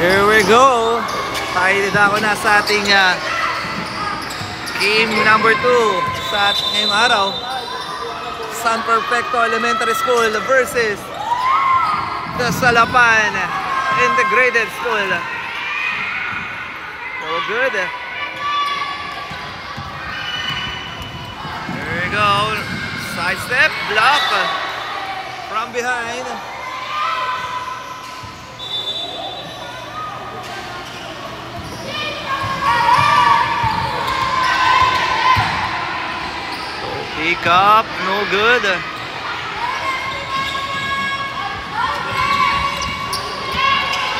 Here we go. Excited ako na sa ating game number 2 sa ngayong araw. San Perfecto Elementary School versus the Salapan Integrated School. So good. Here we go. Side step, block from behind. Pick up, no good.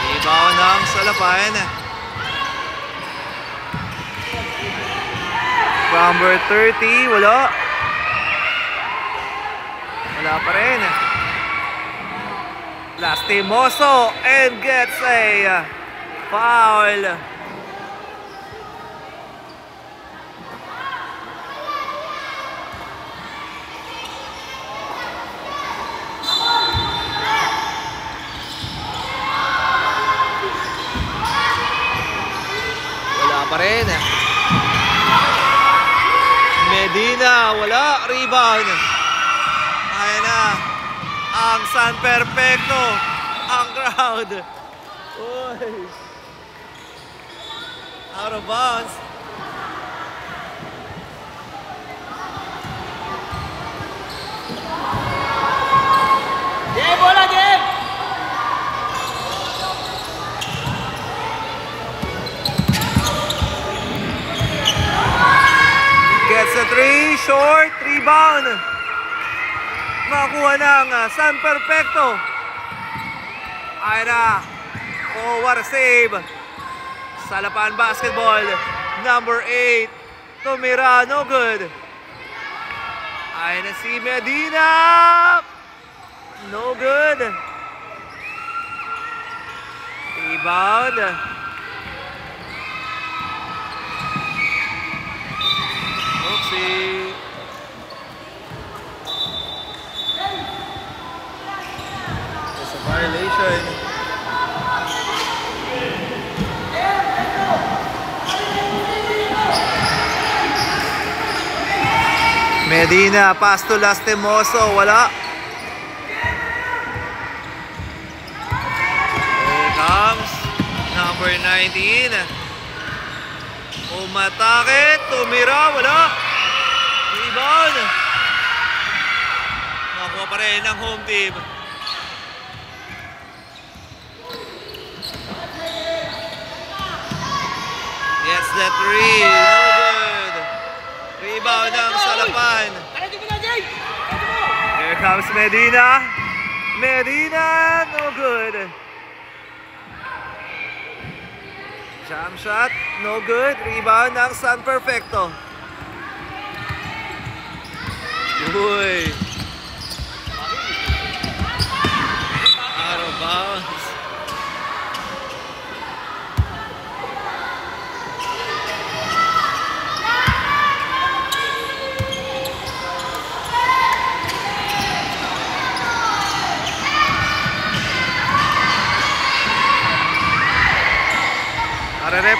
Rebound ng Salapan. Number 30, wala. Wala pa rin. Lastimoso and gets a foul. Pa rin. Medina, wala. Rebound. Ayan na. Ang San Perfecto. Ang crowd. Uy. Out of bounds. Game, bola, game! Gets a 3, short, rebound. Makuha ng San Perfecto. Ayan na. Oh, what a save. Salapan basketball. Number 8. Tumira, no good. Ayan na si Medina. No good. Rebound. Oopsie. It's a violation. Medina, pass to Lastimoso, wala. Here comes number 19. Umatake, tumira, wala. Rebound. Nakuha pa rin ng home team. Gets the 3. No good. Rebound ng Salapan. Here comes Medina. Medina, no good. Jump shot, no good. Rebound ng San Perfecto. Uy. Out of bounds. Rep.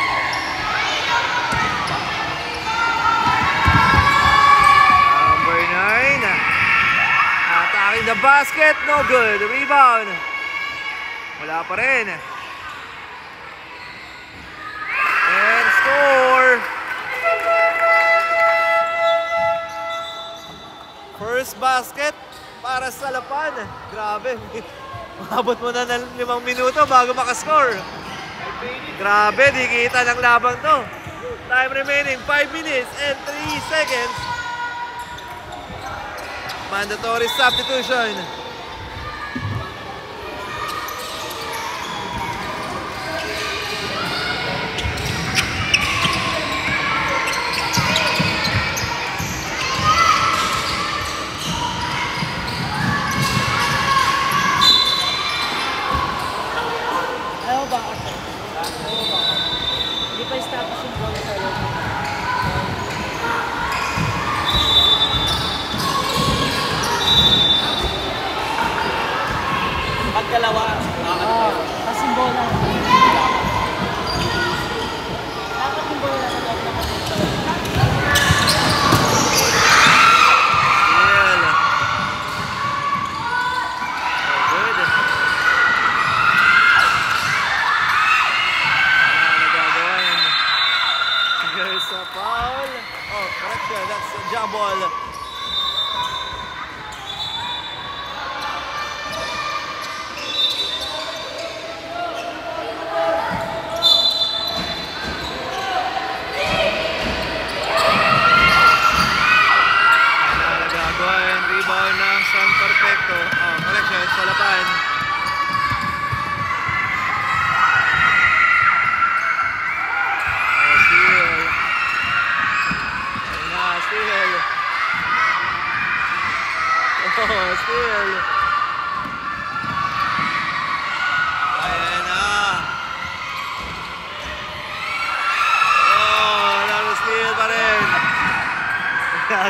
Number 9. Attacking the basket, no good. Rebound. Wala pa rin. And score. First basket para sa Salapan. Grabe. Maabot mo na ng 5 minuto bago makascore. Grabe, di kita ng labang to. Time remaining 5 minutes and 3 seconds. Mandatory substitution. Hindi pa establish yung ball sa loob. Pagdalawa. Kasi bola.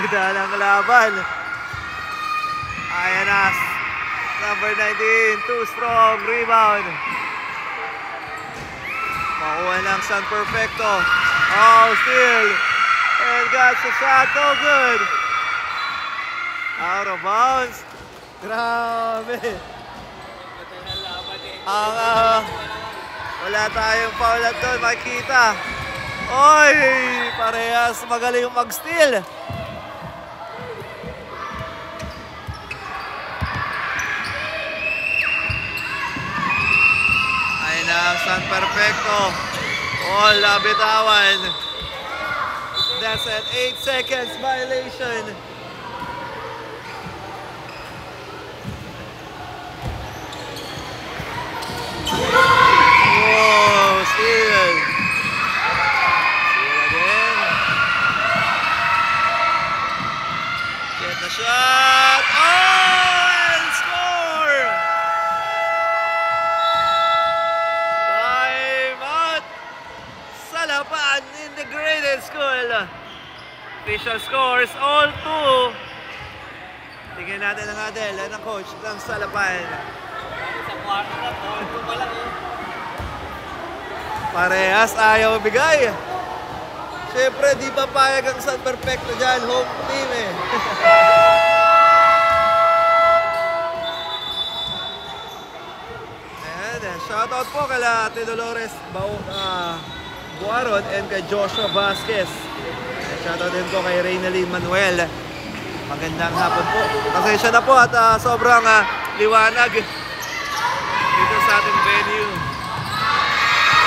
Nagdaan ang laban. Ayan na. Number 19, too strong. Rebound. Makuha ng San Perfecto. Oh, steal. And got the shot. No good. Out of bounds. Grabe. Wala tayong foul at doon. Makikita. Oy! Parehas magaling mag-steal. Ayun na ang San Perfecto. Oh, labitawan. That's an 8 seconds violation. Whoa, steal. Steal again. Get the shot. Oh, and score. Time out. Salapan Integrated School. Official scores all 2. Tingnan natin ang Adel, ng coach ng Salapan. Sa kwarto na po, ito pa lang eh. Parehas, ayaw bigay. Siyempre, di pa payag ang San Perfecto dyan. Home team eh. Ayan, shoutout po kala Ate Dolores Buaron and kay Joshua Vasquez. Shoutout din po kay Reynalyn Manuel. Magandang hapon po. Pasensya na po at sobrang liwanag dito sa ating venue.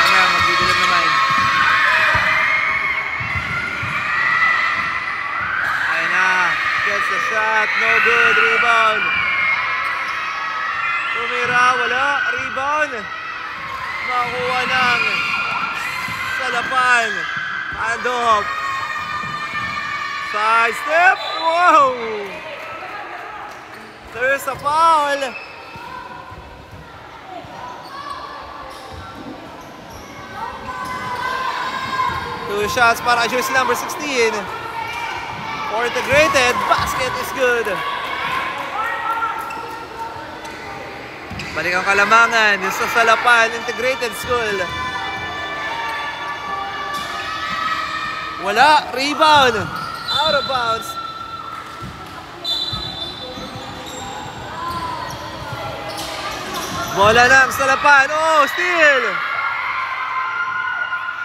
Kaya magdidilim naman. Ayun na. Gets the shot. No good. Rebound. Tumira. Wala. Rebound. Makuha ng Salapan. Handoff. Side step. Whoa. There's a foul. Two shots para jersey number 16. For Integrated, basket is good. Balik ang kalamangan sa Salapan Integrated School. Wala, rebound. Out of bounds. Bola ng Salapan. Oh, steal.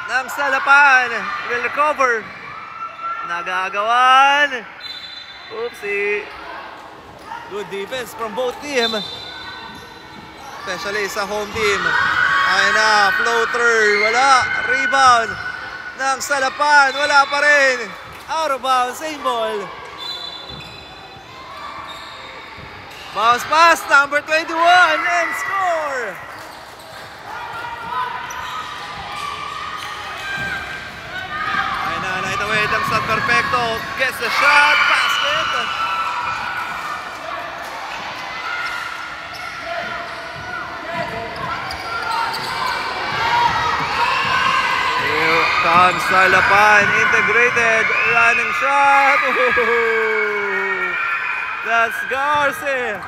Ng Salapan. Will recover. Nagagawan. Oopsie. Good defense from both team. Especially sa home team. Ayun na, floater. Wala. Rebound ng Salapan. Wala pa rin. Out of bounds. Same ball. Bounce pass. Number 21. And score. Ayun na, night away ng San Perfecto. Gets the shot. Basket. Comes Salapan Integrated, running shot. Ooh, that's Garcia.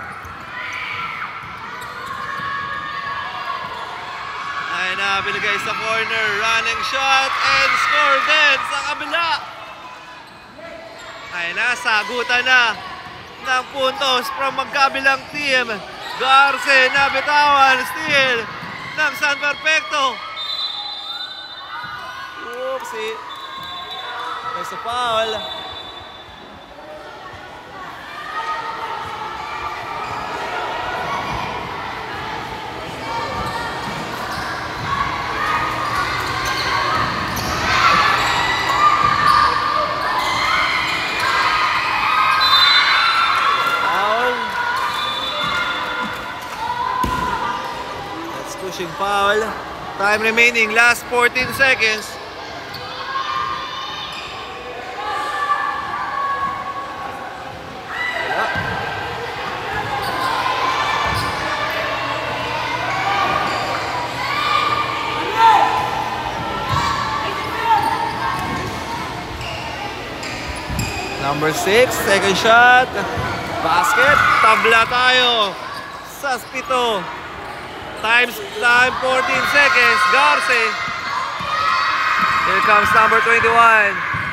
Ay na, binigay sa corner, running shot and score din sa kabila. Ay na, sagutan na ng puntos from magkabilang team. Garcia nabitawan, steal ng San Perfecto. Oopsie. There's a foul. Foul. That's pushing foul. Time remaining, last 14 seconds. Number 6, second shot. Basket. Tabla tayo. Sa pito. Time 14 seconds. Garce. Here comes number 21.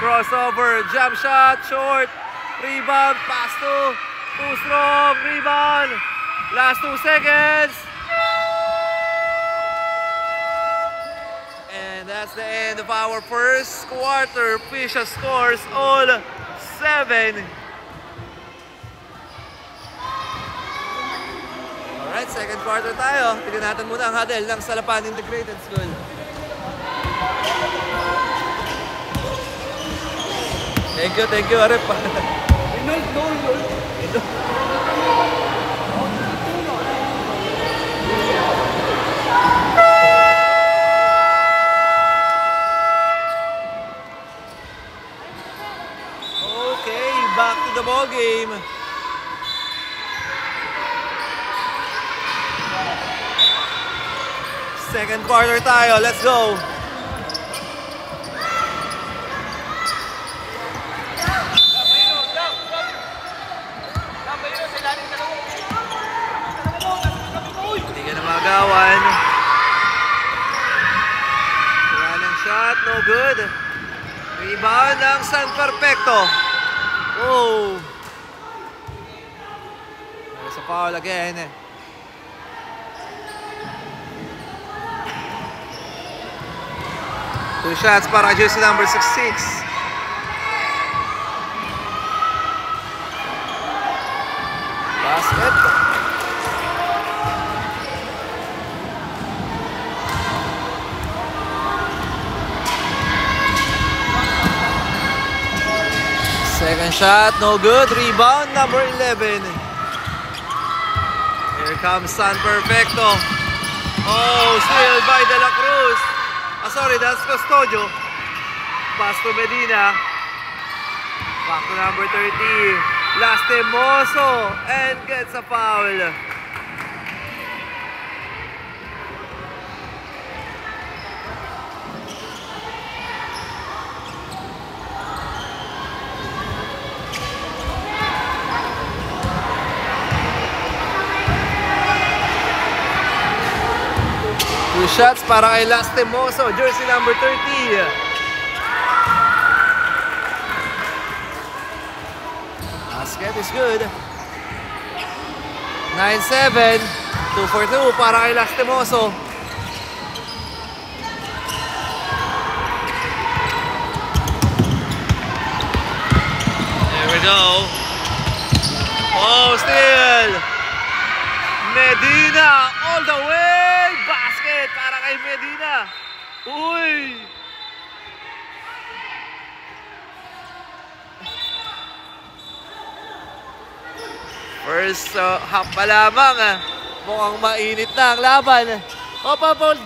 Crossover. Jump shot. Short. Rebound. Pass to. Too strong. Rebound. Last 2 seconds. And that's the end of our first quarter. Fisher scores all 7. Alright, second quarter tayo. Tignan natin muna ang huddle ng Salapan Integrated School. Thank you, Arep. Okay, back to the ball game. Second quarter tayo, let's go. Hindi ka na magawan. Wala ng shot, no good. Rebound ng San Perfecto. Oh. There's a foul again. Two shots para jersey number 66. Basket. Second shot, no good. Rebound number 11. Here comes San Perfecto. Oh, steal by De La Cruz. Sorry, that's Custodio. Pass to Medina. Back to number 30. Lastimoso. And gets a foul. Two shots para kay Lastimoso, jersey number 30. Basket is good. 9-7. 2 for 2 para kay Lastimoso. There we go. Oh, steal. Medina all the way. Basket para kay Medina. Uy! First half pa lamang. Mukhang mainit na ang laban. Opa, Paul.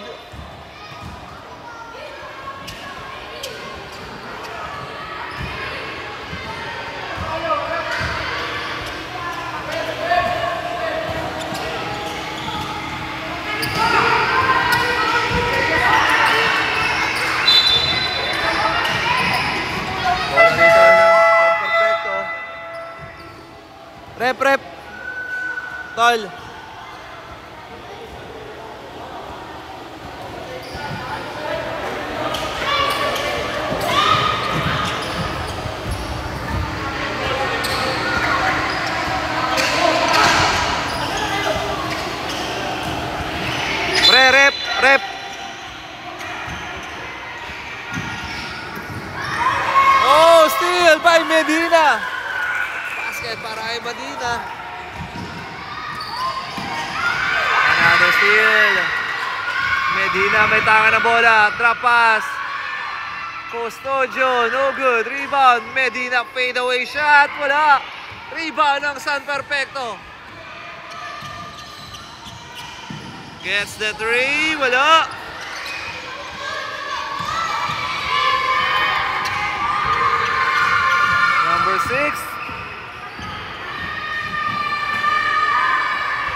Rep. Tol. Rep. Oh, steal by Medina. Basket para kay Medina. Another steal. Medina may tanga na bola. Drop pass. Custodio, no good. Rebound. Medina fade away shot. Wala. Rebound ng San Perfecto. Gets the 3. Wala. Number 6.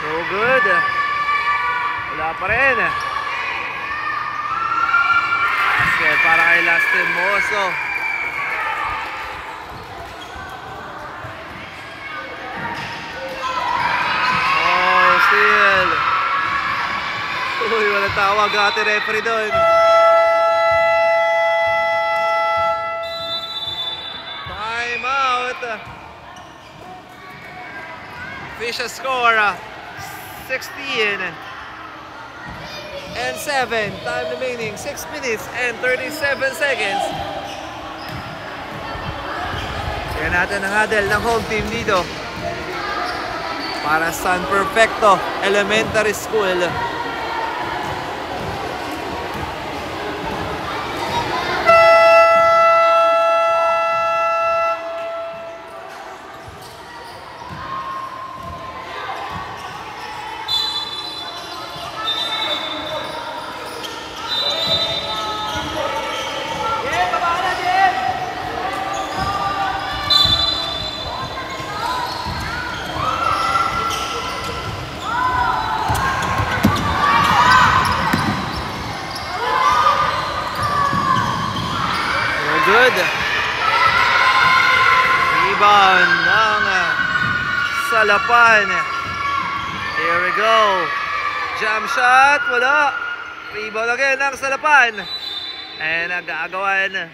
No good. Wala pa rin. Basket para kay Lastimoso. walang tawag ate referee doon. Time out. Official score 16-7. Time remaining 6 minutes and 37 seconds. Kaya natin ang huddle ng home team dito para San Perfecto Elementary School. Good. Rebound ng Salapan. Here we go. Jump shot. Wala. Rebound again ng Salapan. And nagagawan.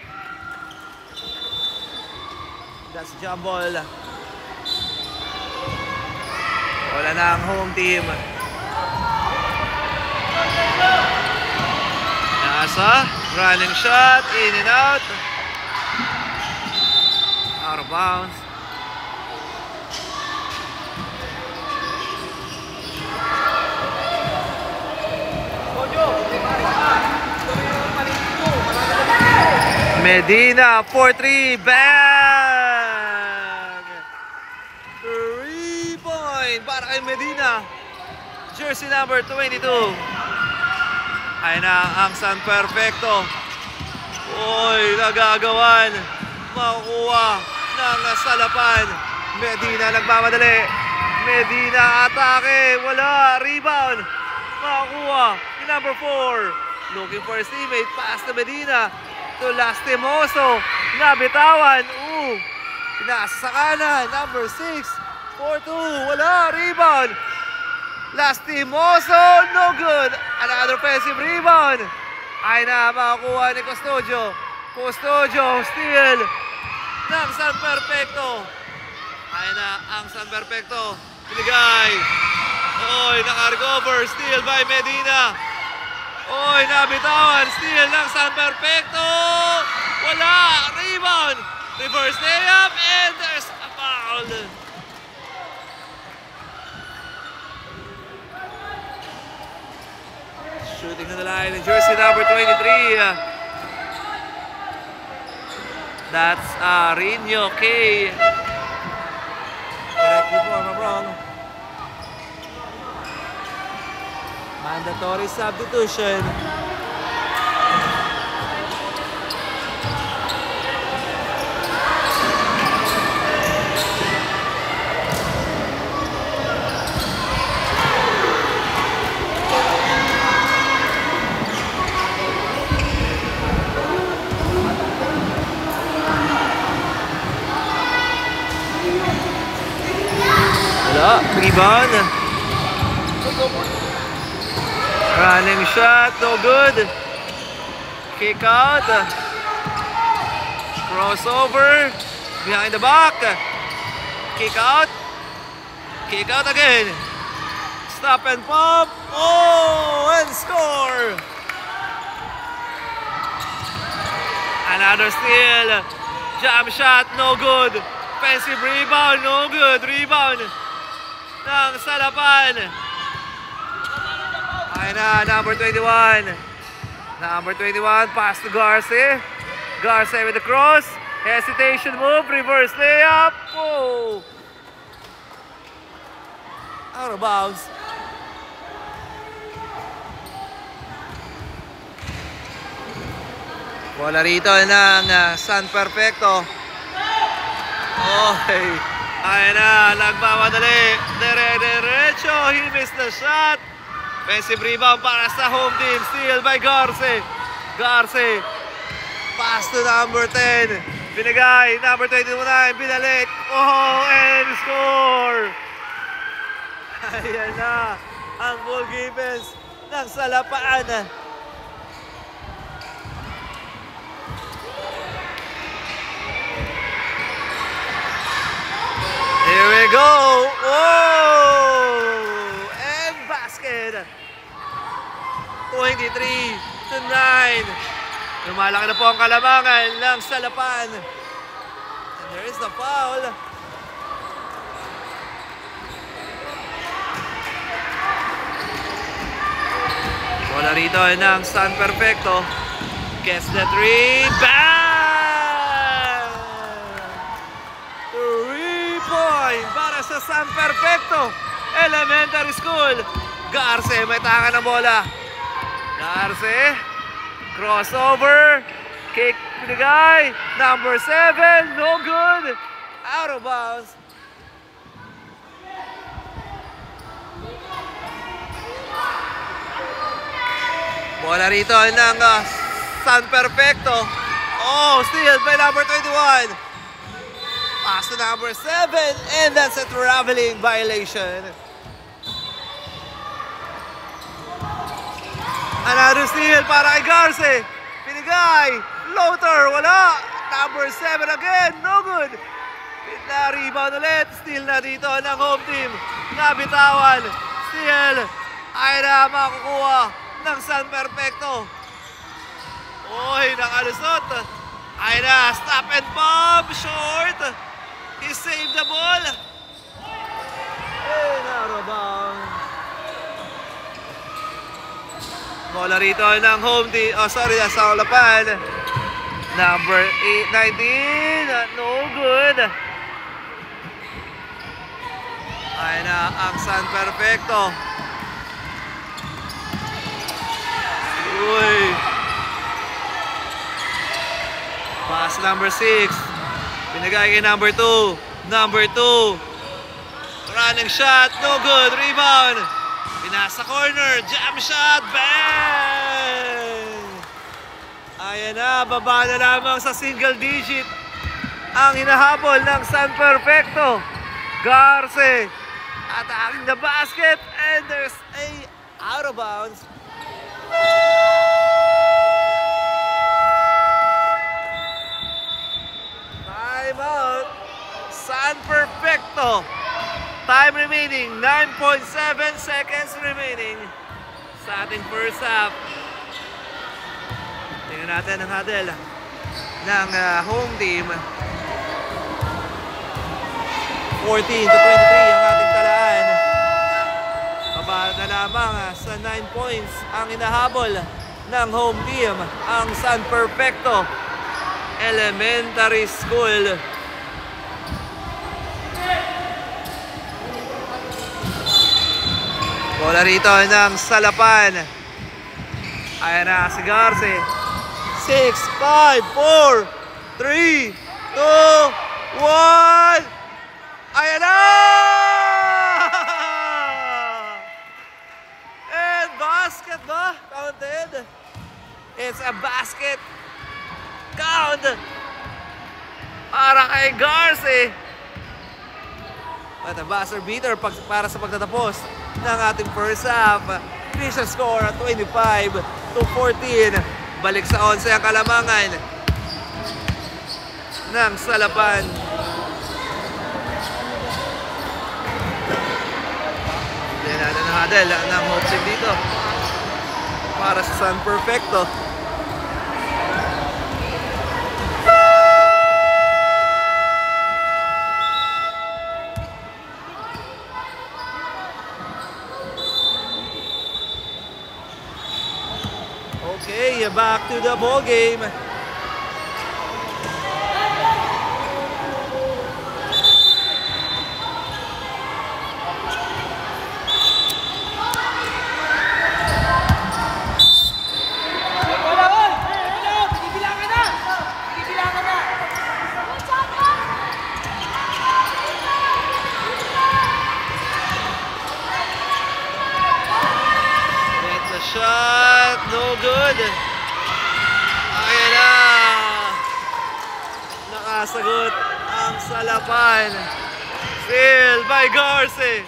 That's jump ball. Wala na ang home team. Nasa. Running shot. In and out. Out of bounds. Medina 4-3 bang! 3-point para kay Medina. Jersey number 22. Ay na ang San Perfecto. Uy, nagagawan. Makukuha ng Salapan. Medina nagmamadali. Medina atake. Wala. Rebound. Makukuha ni number 4. Looking for his teammate. Pass to Medina. To Lastimoso. Nabitawan. Pinasa sa kanan. Number 6. 4-2. Wala. Rebound. Lastimoso. No good. Another offensive rebound. Ay na. Makakuha ni Custodio. Custodio. Steal. Ng San Perfecto. Ay na ang San Perfecto. Binigay. Oy, naka-recover. Steal by Medina. Oy, nabitawan. Steal ng San Perfecto. Wala. Rebound. Reverse layup. And there's a foul. Shooting to the line. Jersey number 23. That's Rino K. Correct me if I'm wrong. Mandatory substitution. Rebound. Running shot, no good. Kick out. Crossover. Behind the back. Kick out. Kick out again. Stop and pop. Oh, and score. Another steal. Jump shot, no good. Offensive rebound, no good. Rebound ng Salapan. Ay na, number 21. Number 21, pass to Garce. Garce with the cross. Hesitation move, reverse layup. Oh! Out of bounds. Bola rito ng San Perfecto. Okay. Ay na, nagmamadali. Dire-diretso. He missed the shot. Offensive rebound para sa home team. Steal by Garce. Garce. Pass to number 10. Binigay. Number 29. Binalik. Oh, and score. Ayan na. Ang goalkeepers ng Salapan. Here we go! Oh! And basket! 23-9. Lumalaki na po ang kalamangan ng Salapan. And there is the foul. Bola rito ng San Perfecto. Gets the three. Bang! 3-point para sa San Perfecto Elementary School. Garce, may taka ng bola. Garce, crossover. Kick binigay. Number 7, no good. Out of bounds. Bola rito ng San Perfecto. Oh, steal by number 21. Pass to number 7, and that's a traveling violation. Another steal para kay Garce. Pinigay. Floater, wala. Number 7 again, no good. Rebound ulit. Steal na dito ng home team. Nabitawan. Steal. Ay na makukuha ng San Perfecto. Oy, nakalusot. Ay na, stop and pop. Short. He saved the ball. And out of bounds. Bola rito ng home team. Oh, sorry, nasa Salapan. Number 19. No good. Ay na ang San Perfecto. Uy. Pass number 6. Binigay kay number 2. Number 2. Running shot. No good. Rebound. Pinasa corner. Jam shot. Bang! Ayan na. Baba na lamang sa single digit ang hinahabol ng San Perfecto. Garce. Attacking the basket. And there's a out of bounds. Time out. San Perfecto. Time remaining, 9.7 seconds remaining sa ating first half. Tingnan natin ang huddle ng home team. 14-23 ang ating talaan. Baba na lamang sa 9 points ang inahabol ng home team, ang San Perfecto Elementary School. Bola rito ng Salapan. Ayan na si Garce. 6, 5, 4, 3, 2, 1. Ayan na! And basket ba? Counted. It's a basket. Count. Para kay Garce. At a buzzer beater para sa pagtatapos ng ating first half. Official score at 25-14. Balik sa 11 ang kalamangan ng Salapan. Yan natin ang huddle ng home team dito para sa San Perfecto. Okay, back to the ball game. Shot, no good. Ayan na. Nakasagot ang Salapan. Steal by Garce.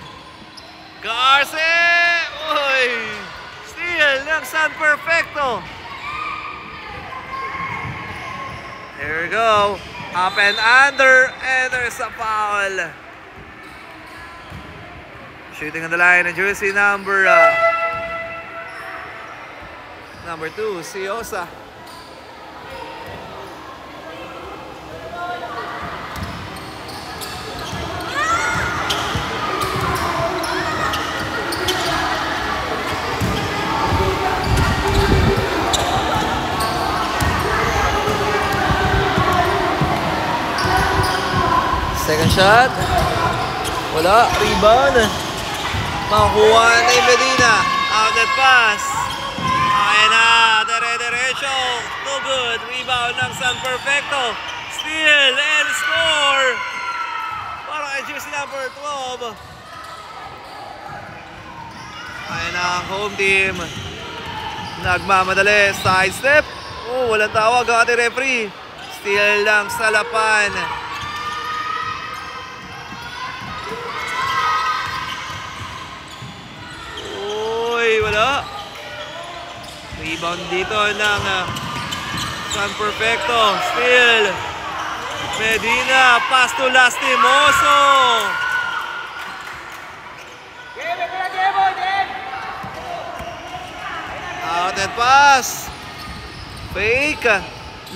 Garce! Uy! Steal! steal ng San Perfecto. There we go. Up and under, and there's a foul. Shooting on the line ng jersey number 2, si Osa. Second shot. Wala. Rebound. Makuha ni Medina. Outlet pass. Ayan na. Dire-diretso. No good. Rebound ng San Perfecto. Steal and score. Para kay jersey number 12. Ayan na ang home team. Nagmamadali. Side step. Oh, walang tawag ang ating referee. Steal ng Salapan. Wala. Rebound dito ng San Perfecto. Steal. Medina. Pass to Lastimoso. Out and pass. Fake.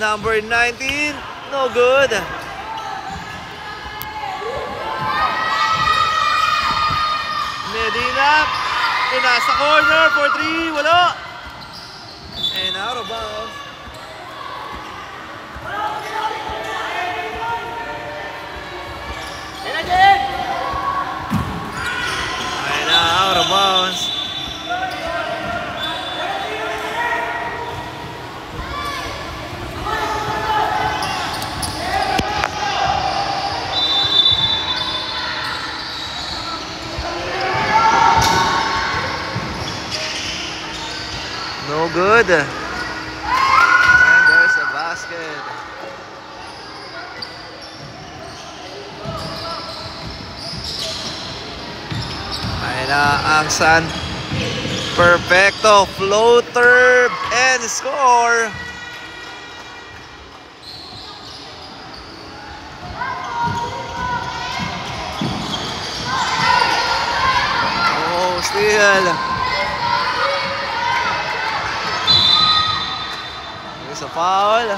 Number 19. No good. Medina. Nasa corner for 3, wala. And out of bounds. And out of bounds. No good. And there's a basket. Ayan na ang San Perfecto. Floater and score. Oh, steal. There's a foul.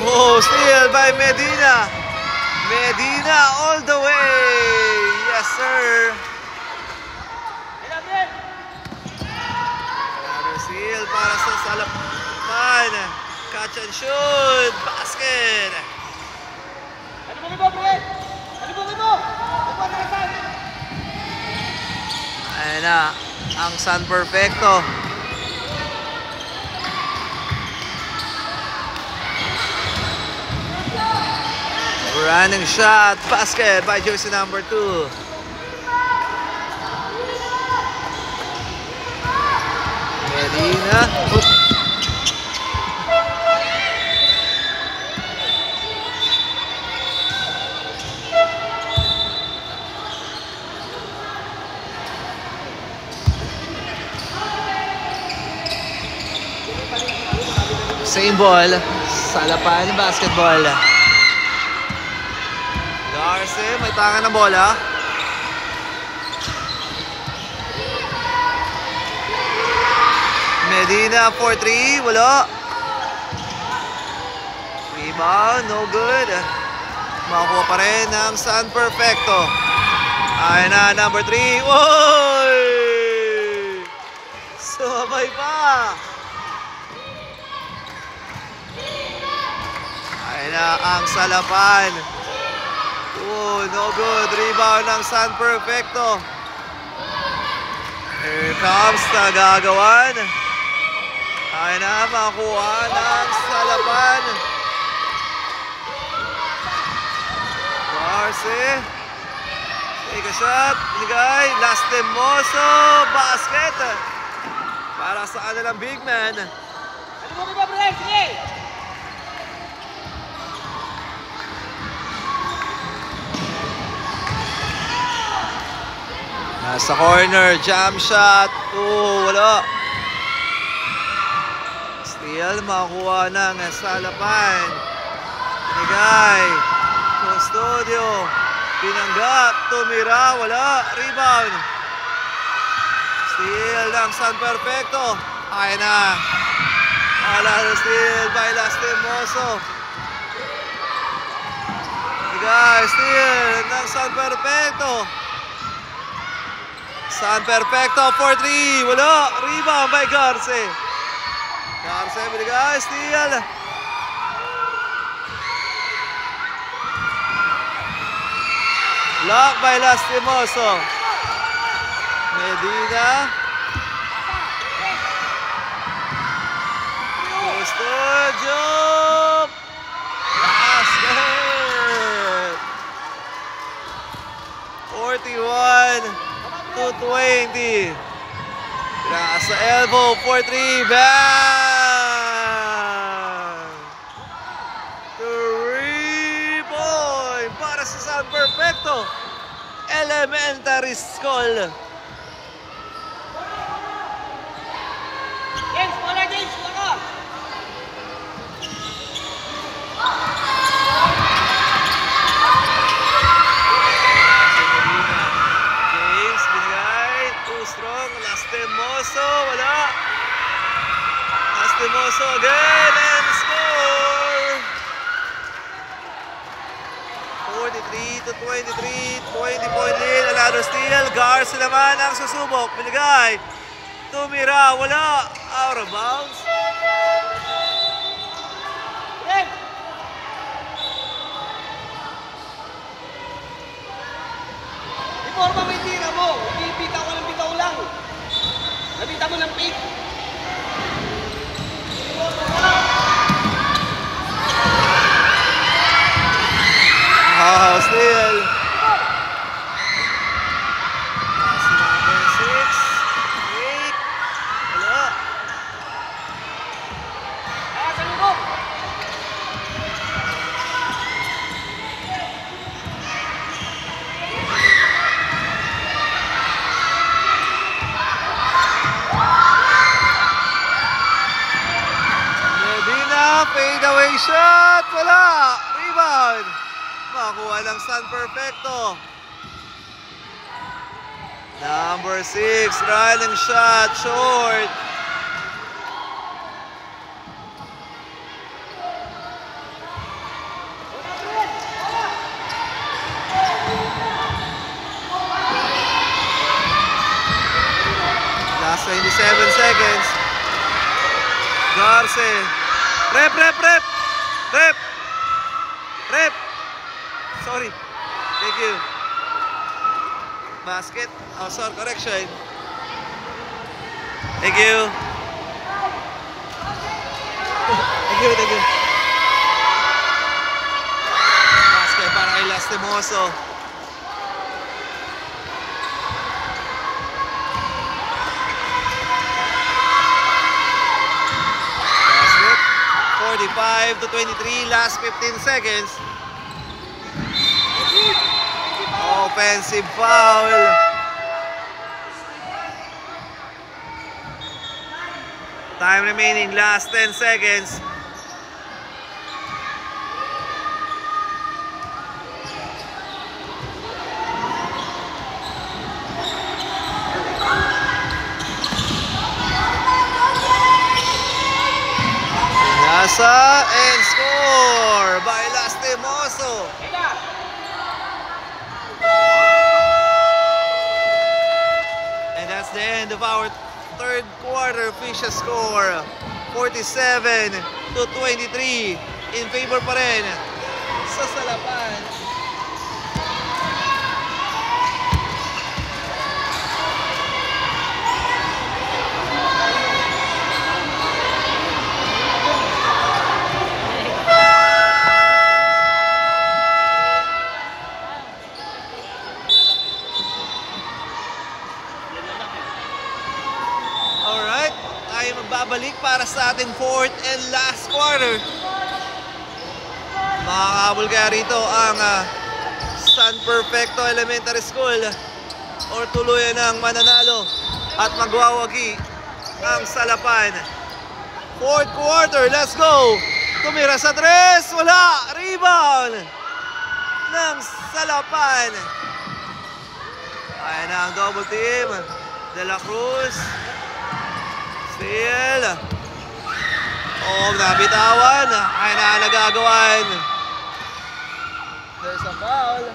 Oh, steal by Medina. Medina all the way. Yes, sir. Another steal para sa Salapan. Catch and shoot. Basket. Ayan na ang San Perfecto. Running shot. Basket by jersey number 2. Medina. Same ball. Salapan basketball. Garce, may tangan ng bola. Medina for 3, wala. Rebound, no good. Makukuha pa rin ng San Perfecto. Ayun na, number 3. Oy! Sumabay pa. Ayun na ang Salapan. Oh, no good. Rebound ng San Perfecto. Here comes Nagagawan. Ayun na, makuha ng Salapan. Garce. Take a shot. Binigay. Lastimoso. Basket. para sa kanilang big man. Ano mo ba, Brad? Sige! Nasa corner, jam shot. Wala. Steal, makuha ng Salapan. Binigay. Custodio. Binangga. Tumira. Wala. Rebound. Steal ng San Perfecto. Kaya na. Wala na steal by Lastimoso. Binigay. Steal ng San Perfecto. San Perfecto for 3. Wala. Rebound by Garce. Garce binigay. Steal. Block by Lastimoso. Medina. Custodio. Basket. 41-20. Nasa elbow for 3. Bang! 3-point para sa San Perfecto. Elementary School. James, wala James, wala! James, binigay. Too strong. Lastimoso, wala. Lastimoso again and score. 43-23. 20-point lead. Another steal. Garza naman ang susubok. Binigay. Tumira, wala. Out of bounds. James! Iporma mo yung tira mo. Hindi bitaw ka ng bitaw lang. Nabita mo ng pick. Steal. Pass number 6. 8. Wala. Sa lubog! Medina, fade away shot. Wala. Rebound. Makuha ng San Perfecto. Number 6, running shot, short. Last 27 seconds. Garce. Rep. Sorry. Thank you. Basket. Oh, sorry. Correction. Thank you. Thank you. Basket para kay Lastimoso. Basket. 45-23. Last 15 seconds. Offensive foul. Time remaining, last 10 seconds. Nasa and score by Lastimoso. And that's the end of our third quarter. Official score 47-23 in favor pa rin sa Salapan. All right. sa ating 4th and last quarter. Makakabol kaya rito ang San Perfecto Elementary School or tuluyan ng mananalo at magwawagi ang Salapan. 4th quarter, let's go! Tumira sa 3, wala! Rebound ng Salapan. Ayan na ang double team. De La Cruz. Steal. Oh, nabitawan. Ayan na nagagawan. There's a foul.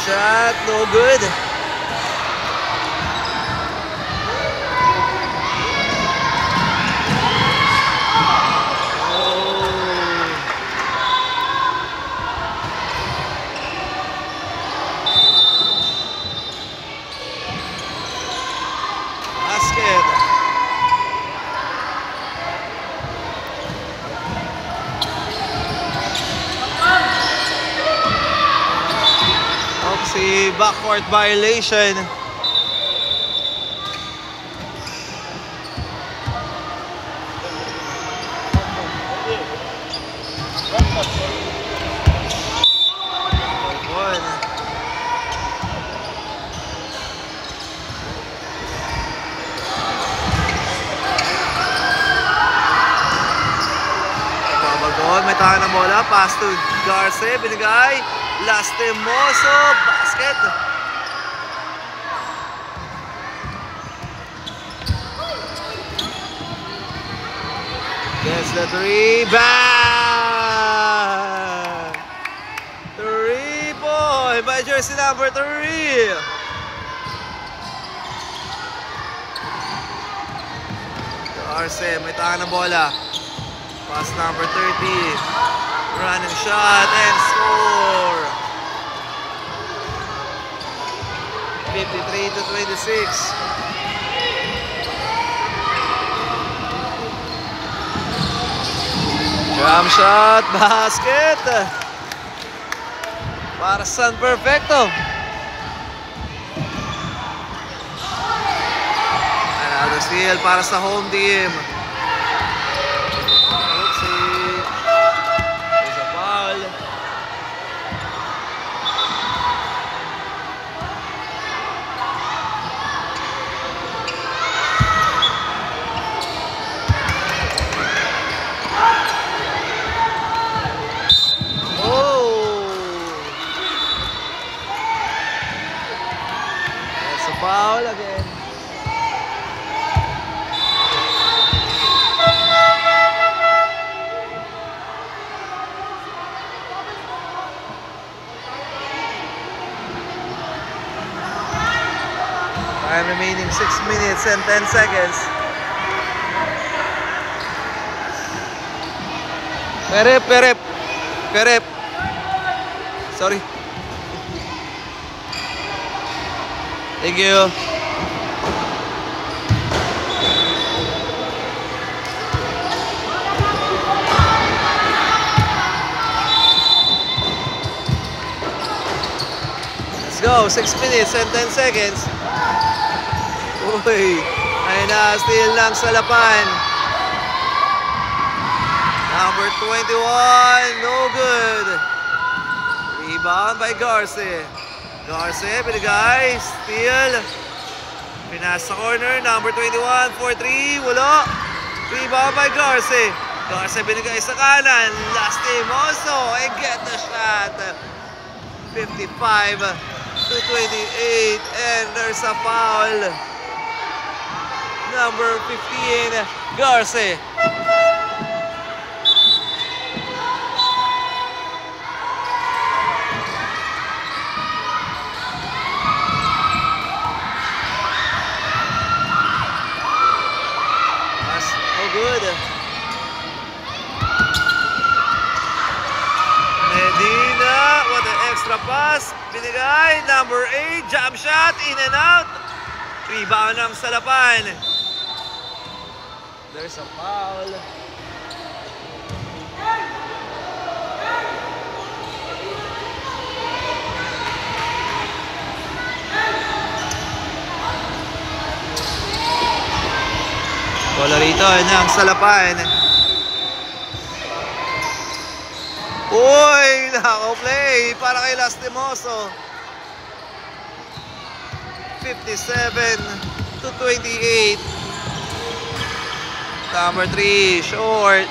Shot, no good. Basket. Si backcourt violation. May tahan ng bola, pass to Garce, binigay, Lastimoso, basket. Gets the 3, bang! 3-point by jersey number 3. Garce, may tahan ng bola. Pass number 30, running shot and score. 53-26. Jump shot, basket. Para San Perfecto. Another steal para sa home team. Foul again. Time remaining 6 minutes and 10 seconds. Perep. Sorry. Thank you. Let's go. 6 minutes and 10 seconds. Uy. Ayun na. Steal ng Salapan. Number 21. No good. Rebound by Garce. Garce, binigay, steal. Pinas sa corner, number 21, 4-3, wala. Rebound by Garce. Garce binigay sa kanan, Lastimoso, and get the shot. 55-28, and there's a foul. Number 15, Garce. Good. Medina, what an extra pass. pass. Binigay. Number 8. Jump shot. In and out. Rebound ng Salapan. There's a foul. Bola rito ng Salapan. Uy, nako-play para kay Lastimoso. 57-28. Number 3, short.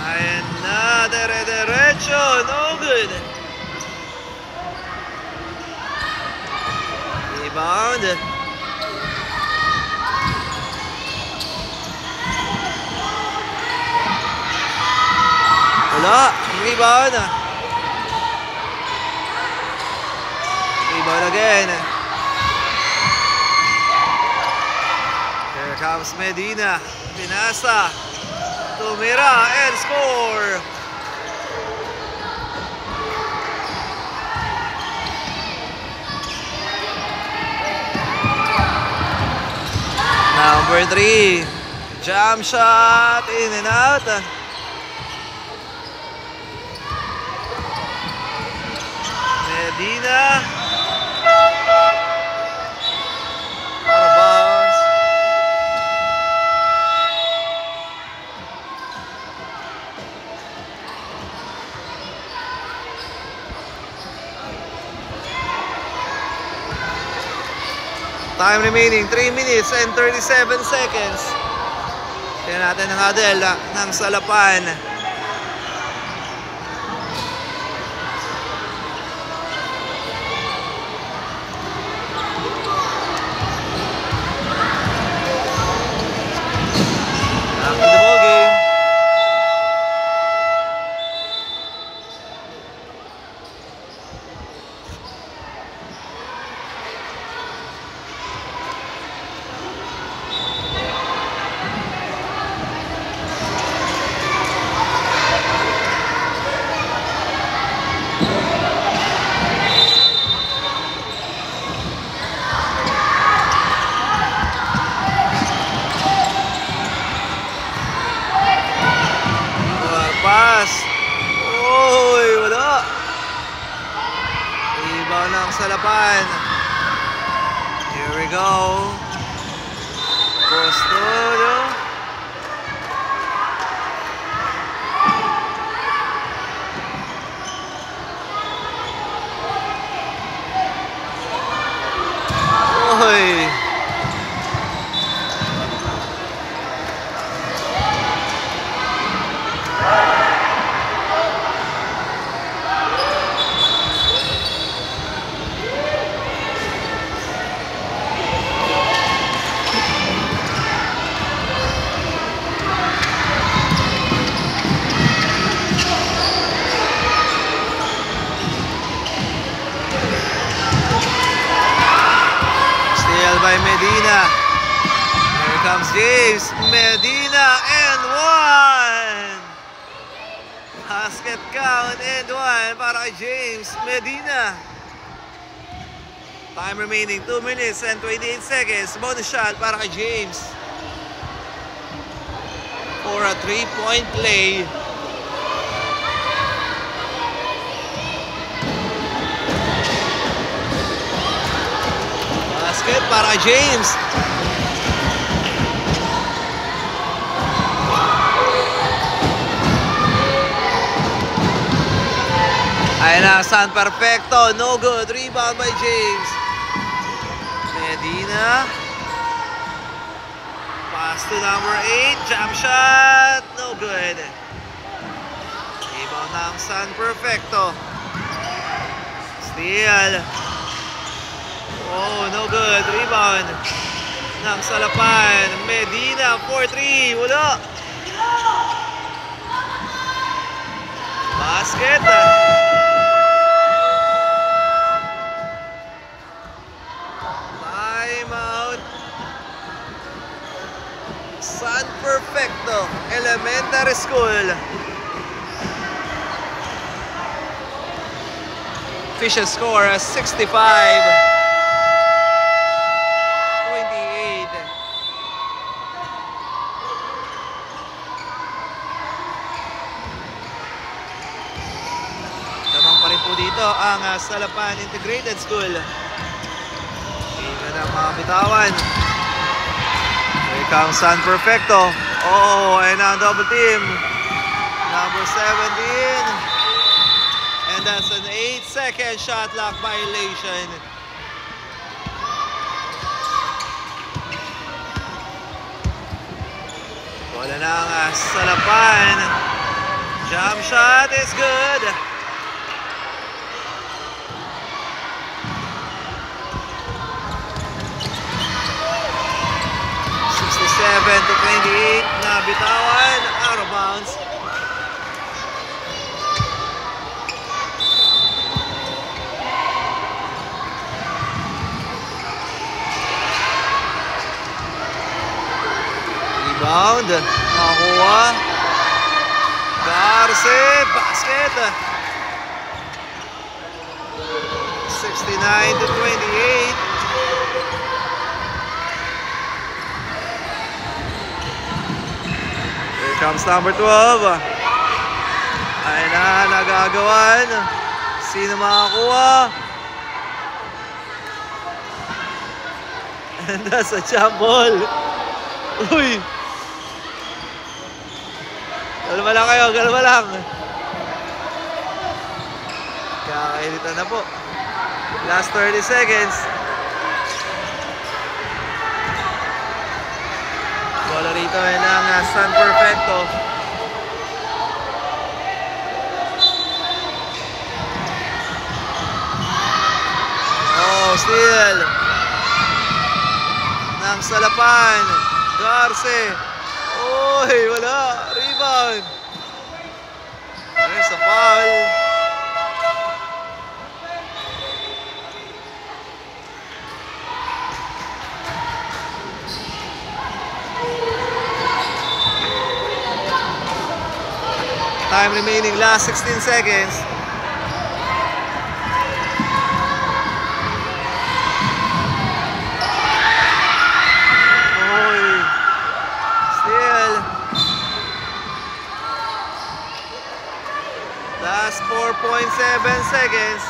Ayan na, dire-diretso, no good. Rebound. Wala. Rebound. Rebound again. Here comes Medina. Pinasa. Tumira and score. Number 3. Jump shot. In and out. Medina. Out of bounds. Time remaining 3 minutes and 37 seconds. Tingnan natin ang huddle ng Salapan. Pass. Uy, wala. Rebound ng Salapan. Here we go. Custodio. Uy. By Medina. Here comes James. Medina and 1. Basket count and 1 para kay James Medina. Time remaining 2 minutes and 28 seconds. Bonus shot para kay James for a 3-point play. Basket para James. Ayan na, San Perfecto. No good. Rebound by James. Medina. Pass to number 8. Jump shot. No good. Rebound ng San Perfecto. Steal. Oh, no good. Rebound ng Salapan. Medina, 4-3. Wala. Basket. Time out. San Perfecto, 11 Elementary School. Official score 65-28. Tamang pa rin po dito ang Salapan Integrated School. Tingnan ang mga bitawan. Here comes San Perfecto. Oh, and ang double team. Number 17. And that's an 8-second shot clock violation. Wala na ang Salapan. Jump shot is good. To 28 na bitawan, out of bounds. Rebound, makuha. Garce, basket. 69-28. Comes number 12. Ay na, nagagawan. Sino makakuha? And that's a jump ball. Uy! Galma lang kayo, galma lang. Kakainitan na po. Last 30 seconds. Bola rito ay ng San Perfecto. Oh, steal ng Salapan. Garce. Oy, wala. Rebound. There's a foul. Time remaining, last 16 seconds. Oy. Still. Last 4.7 seconds.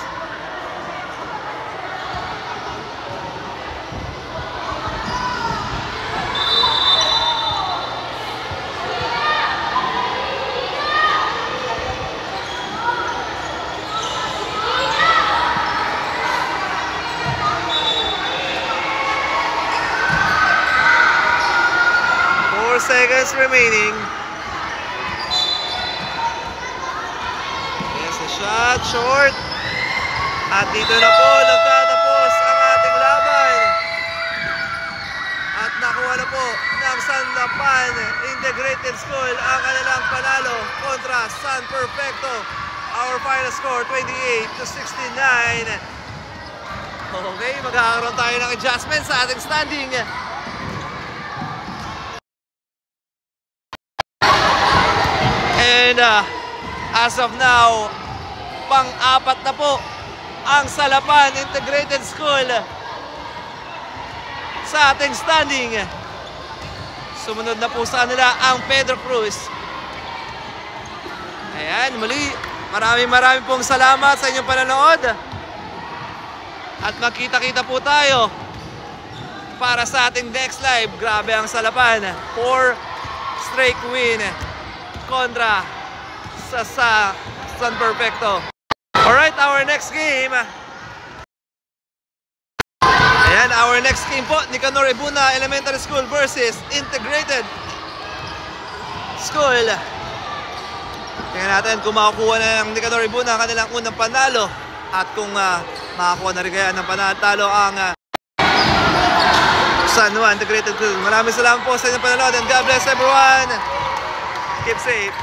Seconds remaining. Yes, a shot, short. At dito na po nagtatapos ang ating laban. At nakuha na po ng Salapan Integrated School ang kanilang panalo kontra San Perfecto. Our final score 28-69. Okay, magkakaroon tayo ng adjustment sa ating standing. And as of now, pang-apat na po ang Salapan Integrated School sa ating standing. Sumunod na po sa kanila ang Pedro Cruz. Ayan, muli, maraming pong salamat sa inyong panonood. At magkita-kita po tayo para sa ating next live. Grabe ang Salapan. 4 straight win kontra sa San Perfecto. Alright, our next game. Ayan, our next game po, Nicanor Ibuna Elementary School versus Integrated School. Tingnan natin kung makakuha na ng Nicanor Ibuna ang kanilang unang panalo at kung makakuha na rin kaya ng panalo ang San Juan Integrated School. Maraming salamat po sa inyong panonood and God bless everyone. Keep safe.